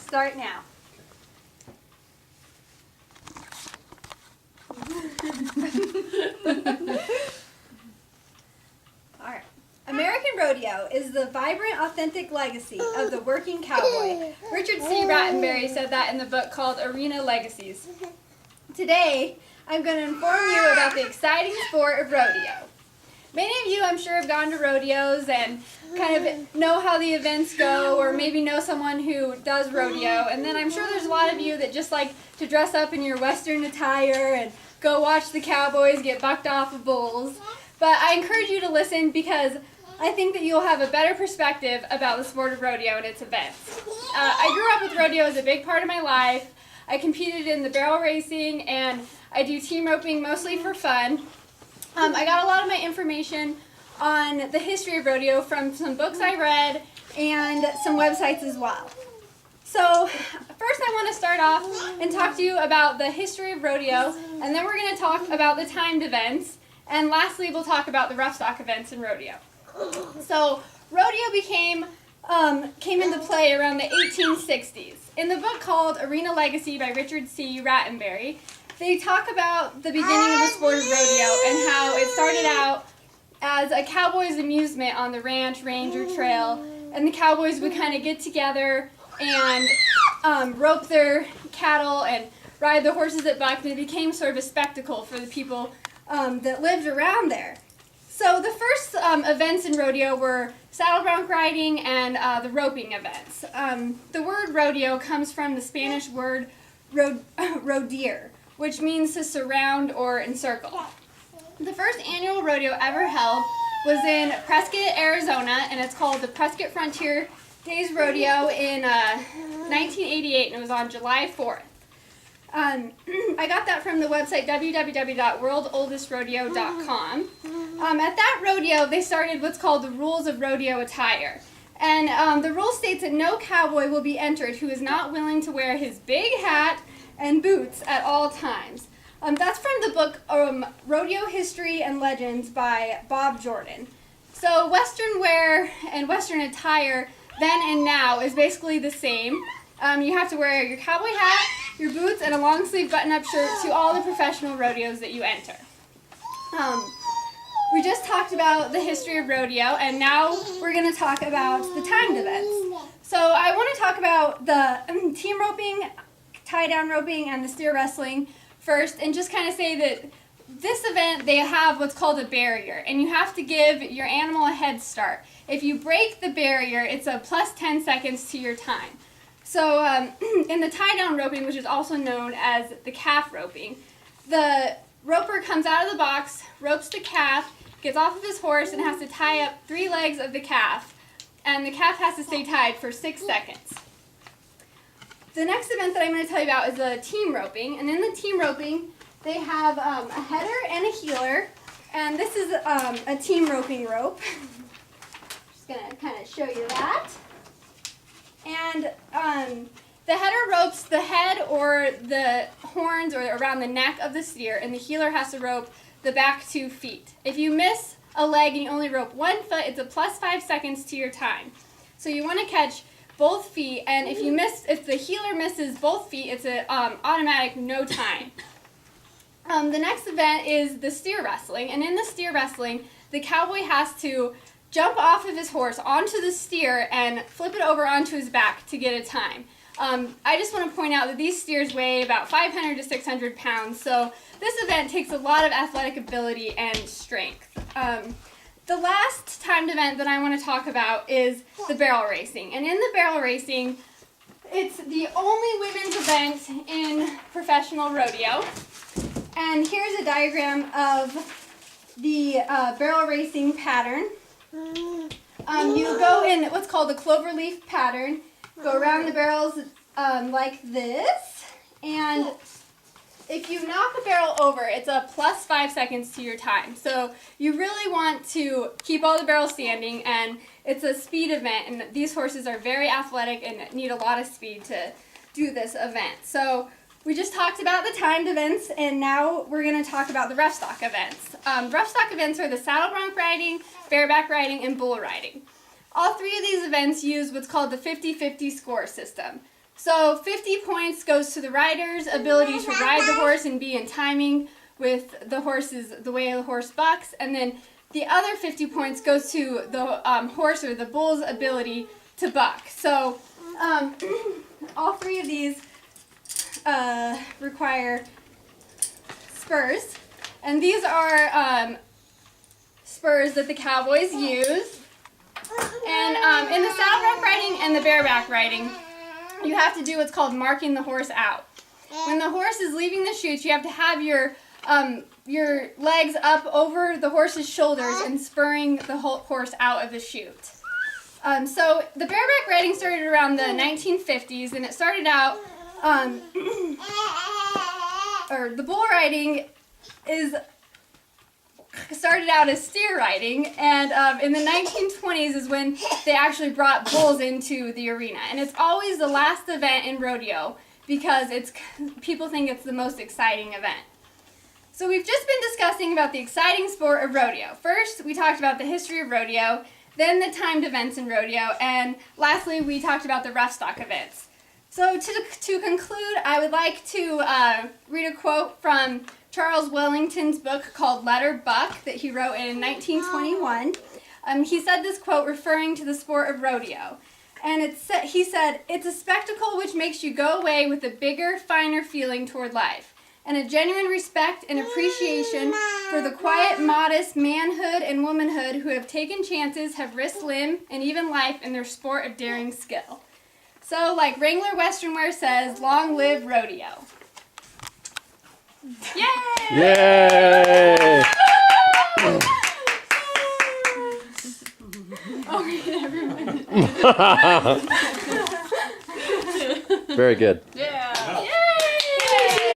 start now. Alright. American rodeo is the vibrant, authentic legacy of the working cowboy. Richard C. Rattenberry said that in the book called Arena Legacies. Today, I'm going to inform you about the exciting sport of rodeo. Many of you, I'm sure, have gone to rodeos and kind of know how the events go, or maybe know someone who does rodeo. And then I'm sure there's a lot of you that just like to dress up in your Western attire and go watch the cowboys get bucked off of bulls. But I encourage you to listen because I think that you'll have a better perspective about the sport of rodeo and its events. I grew up with rodeo as a big part of my life. I competed in the barrel racing, and I do team roping mostly for fun. I got a lot of my information on the history of rodeo from some books I read and some websites as well. So first I want to start off and talk to you about the history of rodeo, and then we're going to talk about the timed events, and lastly we'll talk about the rough stock events in rodeo. So rodeo came into play around the 1860s. In the book called Arena Legacy by Richard C. Rattenberry, they talk about the beginning of the sport of rodeo and how it started out as a cowboy's amusement on the ranch, range, or trail, and the cowboys would kind of get together and rope their cattle and ride the horses that bucked, and it became sort of a spectacle for the people that lived around there. So the first events in rodeo were saddle bronc riding and the roping events. The word rodeo comes from the Spanish word rodear, which means to surround or encircle. The first annual rodeo ever held was in Prescott, Arizona, and it's called the Prescott Frontier Days Rodeo in 1988, and it was on July 4th. I got that from the website www.worldoldeστrodeo.com. At that rodeo, they started what's called the Rules of Rodeo Attire. And the rule states that no cowboy will be entered who is not willing to wear his big hat and boots at all times. That's from the book Rodeo History and Legends by Bob Jordan. So Western wear and Western attire then and now is basically the same. You have to wear your cowboy hat, your boots, and a long sleeve button-up shirt to all the professional rodeos that you enter. We just talked about the history of rodeo, and now we're going to talk about the timed events. So I want to talk about the team roping, tie-down roping, and the steer wrestling first, and just kind of say that this event, they have what's called a barrier, and you have to give your animal a head start. If you break the barrier, it's a plus 10 seconds to your time. So in the tie-down roping, which is also known as the calf roping, the roper comes out of the box, ropes the calf, gets off of his horse, and has to tie up 3 legs of the calf, and the calf has to stay tied for 6 seconds. The next event that I'm going to tell you about is the team roping, and in the team roping, they have a header and a heeler, and this is a team roping rope. Just going to kind of show you that. And the header ropes the head or the horns or around the neck of the steer, and the heeler has to rope the back 2 feet. If you miss a leg and you only rope 1 foot, it's a plus 5 seconds to your time. So you want to catch both feet, and if the heeler misses both feet, it's an automatic no time. The next event is the steer wrestling, and in the steer wrestling, the cowboy has to jump off of his horse onto the steer and flip it over onto his back to get a time. I just want to point out that these steers weigh about 500 to 600 pounds, so this event takes a lot of athletic ability and strength. The last timed event that I want to talk about is the barrel racing. And in the barrel racing, it's the only women's event in professional rodeo. And here's a diagram of the barrel racing pattern. You go in what's called the cloverleaf pattern, go around the barrels like this, and if you knock a barrel over, it's a plus 5 seconds to your time. So you really want to keep all the barrels standing, and it's a speed event, and these horses are very athletic and need a lot of speed to do this event. So we just talked about the timed events, and now we're going to talk about the rough stock events. Rough stock events are the saddle bronc riding, bareback riding, and bull riding. All 3 of these events use what's called the 50-50 score system. So 50 points goes to the rider's ability to ride the horse and be in timing with the way the horse bucks, and then the other 50 points goes to the horse or the bull's ability to buck. So all three of these require spurs, and these are spurs that the cowboys use. And in the saddleback riding and the bareback riding, you have to do what's called marking the horse out. When the horse is leaving the chutes, you have to have your legs up over the horse's shoulders and spurring the horse out of the chute. So the bareback riding started around the 1950s, and it started out, or the bull riding started out as steer riding, and in the 1920s is when they actually brought bulls into the arena. And it's always the last event in rodeo because people think it's the most exciting event. So we've just been discussing about the exciting sport of rodeo. First, we talked about the history of rodeo, then the timed events in rodeo, and lastly, we talked about the rough stock events. So to conclude, I would like to read a quote from Charles Wellington's book called Let Her Buck that he wrote in 1921. He said this quote referring to the sport of rodeo. And he said, "It's a spectacle which makes you go away with a bigger, finer feeling toward life, and a genuine respect and appreciation for the quiet, modest manhood and womanhood who have taken chances, have risked limb and even life in their sport of daring skill." So, like Wrangler Western Wear says, long live rodeo. Yay! Yay! Oh, everyone. Very good.